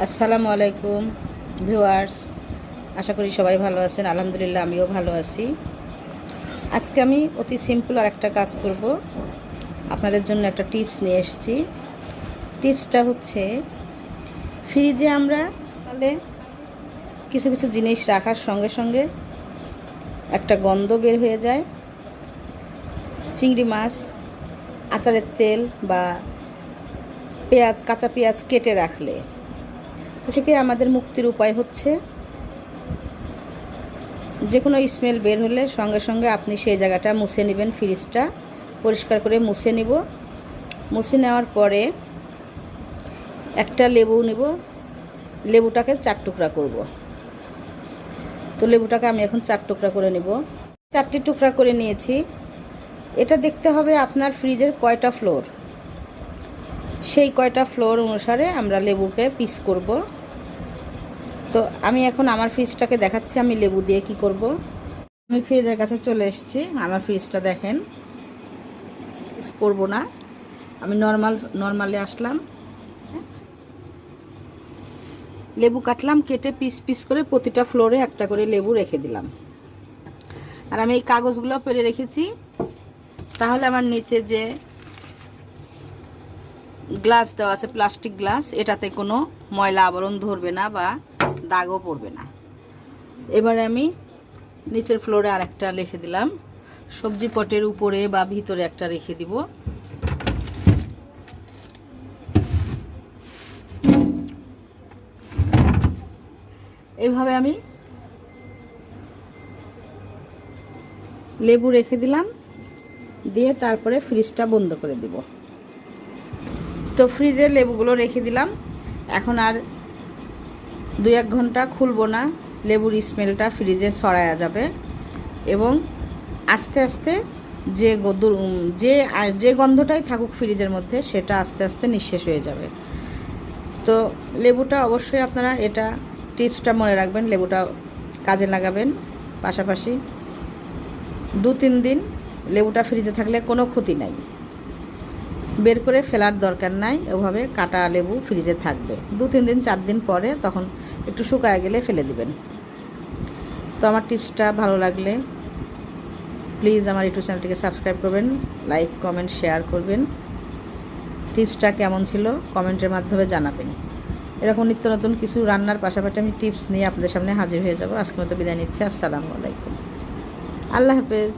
আসসালামু আলাইকুম ভিউয়ার্স, আশা করি সবাই ভালো আছেন। আলহামদুলিল্লাহ আমিও ভালো আছি। আজকে আমি অতি সিম্পল আর একটা কাজ করব। আপনাদের জন্য একটা টিপস নিয়ে এসেছি। টিপসটা হচ্ছে, ফ্রিজে আমরা তাহলে কিছু কিছু জিনিস রাখার সঙ্গে সঙ্গে একটা গন্ধ বের হয়ে যায়। চিংড়ি মাছ, আচারের তেল বা পেঁয়াজ, কাঁচা পেঁয়াজ কেটে রাখলে তো থেকে আমাদের মুক্তির উপায় হচ্ছে, যে কোনো স্মেল বের হলে সঙ্গে সঙ্গে আপনি সেই জায়গাটা মুছে নেবেন। ফ্রিজটা পরিষ্কার করে মুছে নিব। মুছে নেওয়ার পরে একটা লেবু নেব, লেবুটাকে 4 টুকরা করব। তো লেবুটাকে আমি এখন 4 টুকরা করে নেব। 4টি টুকরা করে নিয়েছি। এটা দেখতে হবে আপনার ফ্রিজের কয়টা ফ্লোর, সেই কয়টা ফ্লোর অনুসারে আমরা লেবুকে পিস করব। তো আমি এখন আমার ফ্রিজটাকে দেখাচ্ছি আমি লেবু দিয়ে কি করব। আমি ফ্রিজের কাছে চলে এসেছি। আমার ফ্রিজটা দেখেন, করব না, আমি নর্মালে আসলাম। লেবু কাটলাম, কেটে পিস পিস করে প্রতিটা ফ্লোরে একটা করে লেবু রেখে দিলাম। আর আমি এই কাগজগুলো পেরে রেখেছি, তাহলে আমার নিচে যে গ্লাস দেওয়া আছে, প্লাস্টিক গ্লাস, এটাতে কোনো ময়লা আবরণ ধরবে না বা দাগও পড়বে না। এবারে আমি নিচের ফ্লোরে আরেকটা রেখে দিলাম। সবজি পটের উপরে বা ভিতরে একটা রেখে দিব। এইভাবে আমি লেবু রেখে দিলাম, দিয়ে তারপরে ফ্রিজটা বন্ধ করে দিব। তো ফ্রিজে লেবুগুলো রেখে দিলাম। এখন আর 2-1 ঘন্টা খুলবো না, লেবুর স্মেলটা ফ্রিজে ছড়ায়া যাবে এবং আস্তে আস্তে যে যে গন্ধটাই থাকুক ফ্রিজের মধ্যে, সেটা আস্তে আস্তে নিঃশেষ হয়ে যাবে। তো লেবুটা অবশ্যই আপনারা এটা টিপসটা মনে রাখবেন, লেবুটা কাজে লাগাবেন। পাশাপাশি 2-3 দিন লেবুটা ফ্রিজে থাকলে কোনো ক্ষতি নাই, বের করে ফেলার দরকার নাই। ওভাবে কাটা লেবু ফ্রিজে থাকবে 2-3 দিন, 4 দিন পরে তখন একটু শুকায় গেলে ফেলে দিবেন। তো আমার টিপসটা ভালো লাগলে প্লিজ আমার ইউটিউব চ্যানেলটিকে সাবস্ক্রাইব করবেন, লাইক কমেন্ট শেয়ার করবেন। টিপসটা কেমন ছিল কমেন্টের মাধ্যমে জানাবেন। এরকম নিত্য নতুন কিছু রান্নার পাশাপাশি আমি টিপস নিয়ে আপনাদের সামনে হাজির হয়ে যাব। আজকের মতো বিদায় নিচ্ছি। আসসালামু আলাইকুম, আল্লাহ হাফেজ।